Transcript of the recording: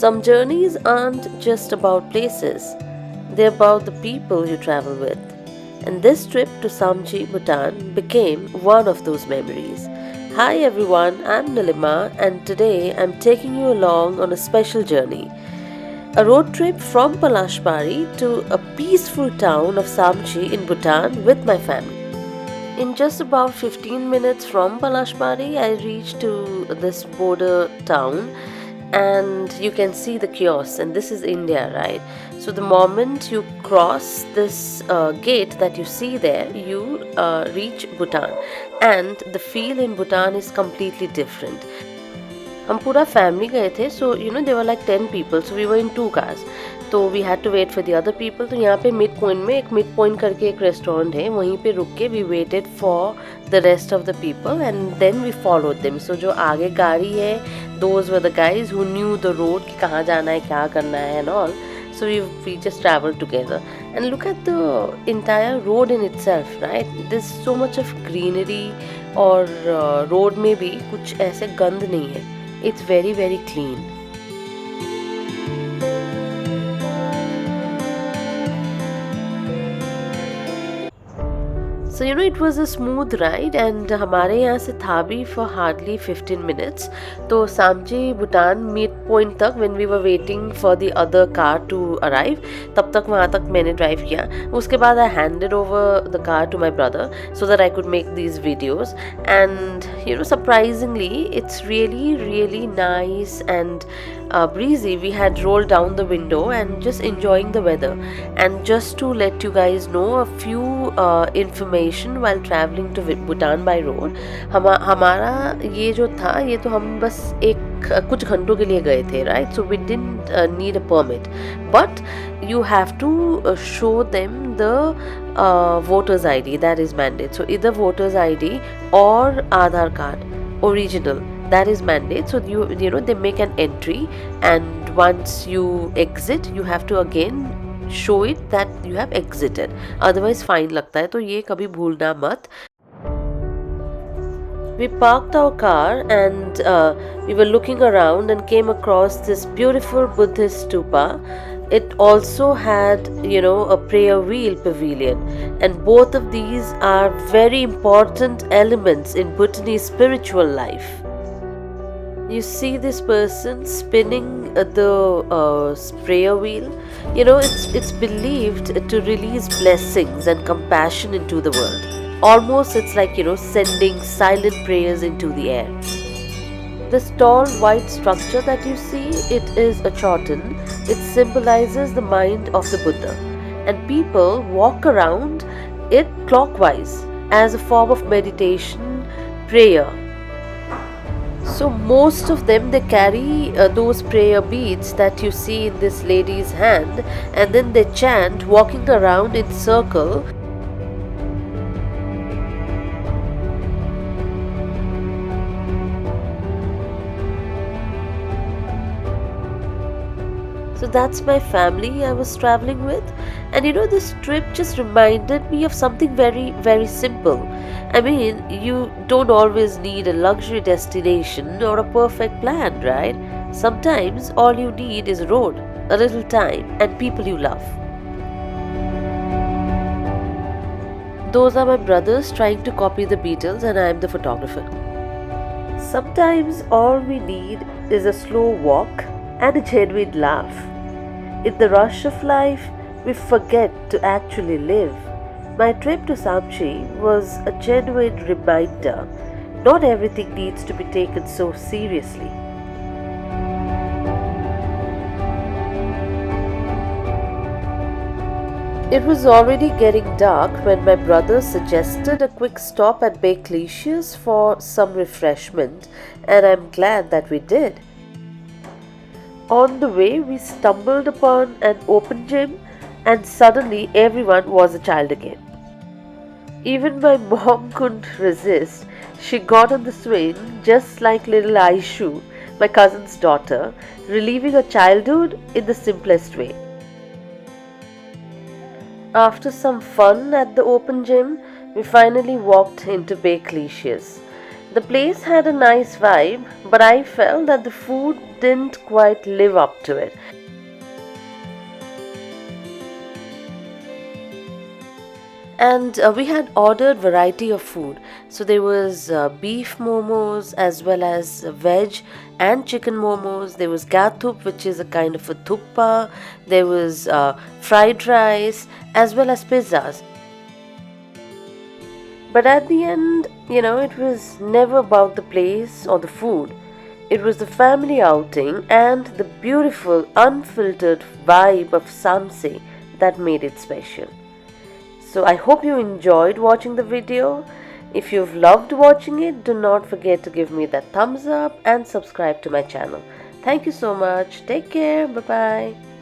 Some journeys aren't just about places, they're about the people you travel with. And this trip to Samtse, Bhutan became one of those memories. Hi everyone, I'm Nilima and today I'm taking you along on a special journey. A road trip from Palashbari to a peaceful town of Samtse in Bhutan with my family. In just about 15 minutes from Palashbari, I reached to this border town and you can see the kiosks, and this is India, right? So the moment you cross this gate that you see there, you reach Bhutan, and the feel in Bhutan is completely different. हम पूरा family गए थे, so you know there were like 10 people, so we were in 2 cars, तो we had to wait for the other people. तो यहाँ पे mid point में एक मिड पॉइंट करके एक रेस्टोरेंट है, वहीं पे रुक के we waited for the rest of the people and then we followed them. So जो आगे गाड़ी है, those were the guys who knew the road कि कहाँ जाना है, क्या करना है and all. So we just traveled together and look at the entire road in itself, right? There's so much of greenery और road में भी कुछ ऐसे गंद नहीं है. It's very very clean. So you know it was a smooth ride and हमारे यहाँ से था भी for hardly 15 minutes. तो सामचे भूटान मिड पॉइंट तक when we were waiting for the other car to arrive, तब तक वहाँ तक मैंने ड्राइव किया. उसके बाद I handed over the car to my brother so that I could make these videos, and you know surprisingly it's really nice and breezy. We had rolled down the window and just enjoying the weather. And just to let you guys know a few information while traveling to Bhutan by road, हमारा ये जो था, ये तो हम बस कुछ घंटों के लिए गए थे, right? So we didn't need a permit, but you have to show them the voters ID, that is mandate. So either voters ID or Aadhaar card original, that is mandate. So you know they make an entry, and once you exit you have to again show it that you have exited, otherwise fine लगता है, तो ये कभी भूलना मत. We parked our car and we were looking around and came across this beautiful Buddhist stupa. It also had, you know, a prayer wheel pavilion, and both of these are very important elements in Bhutanese spiritual life. You see this person spinning the prayer wheel. You know, it's believed to release blessings and compassion into the world. Almost it's like, you know, sending silent prayers into the air. This tall white structure that you see, it is a chotan. It symbolizes the mind of the Buddha, and people walk around it clockwise as a form of meditation, prayer. So most of them, they carry those prayer beads that you see in this lady's hand, and then they chant walking around in circle. So that's my family I was traveling with, and you know this trip just reminded me of something very very simple. I mean, you don't always need a luxury destination or a perfect plan, right? Sometimes all you need is a road, a little time, and people you love. Those are my brothers trying to copy the Beatles, and I am the photographer. Sometimes all we need is a slow walk and a genuine laugh. In the rush of life, we forget to actually live. My trip to Samtse was a genuine reminder. Not everything needs to be taken so seriously. It was already getting dark when my brother suggested a quick stop at Bakelicious for some refreshment, and I'm glad that we did. On the way, we stumbled upon an open gym, and suddenly everyone was a child again. Even my mom couldn't resist. She got on the swing just like little Aishu, my cousin's daughter, reliving her childhood in the simplest way. After some fun at the open gym, we finally walked into Bakelicious. The place had a nice vibe, but I felt that the food didn't quite live up to it. And we had ordered variety of food. So there was beef momos as well as veg and chicken momos. There was gathup, which is a kind of a thuppa. There was fried rice as well as pizzas. But at the end, it was never about the place or the food. It was the family outing and the beautiful, unfiltered vibe of Samtse that made it special. So I hope you enjoyed watching the video. If you've loved watching it, do not forget to give me that thumbs up and subscribe to my channel. Thank you so much. Take care. Bye-bye.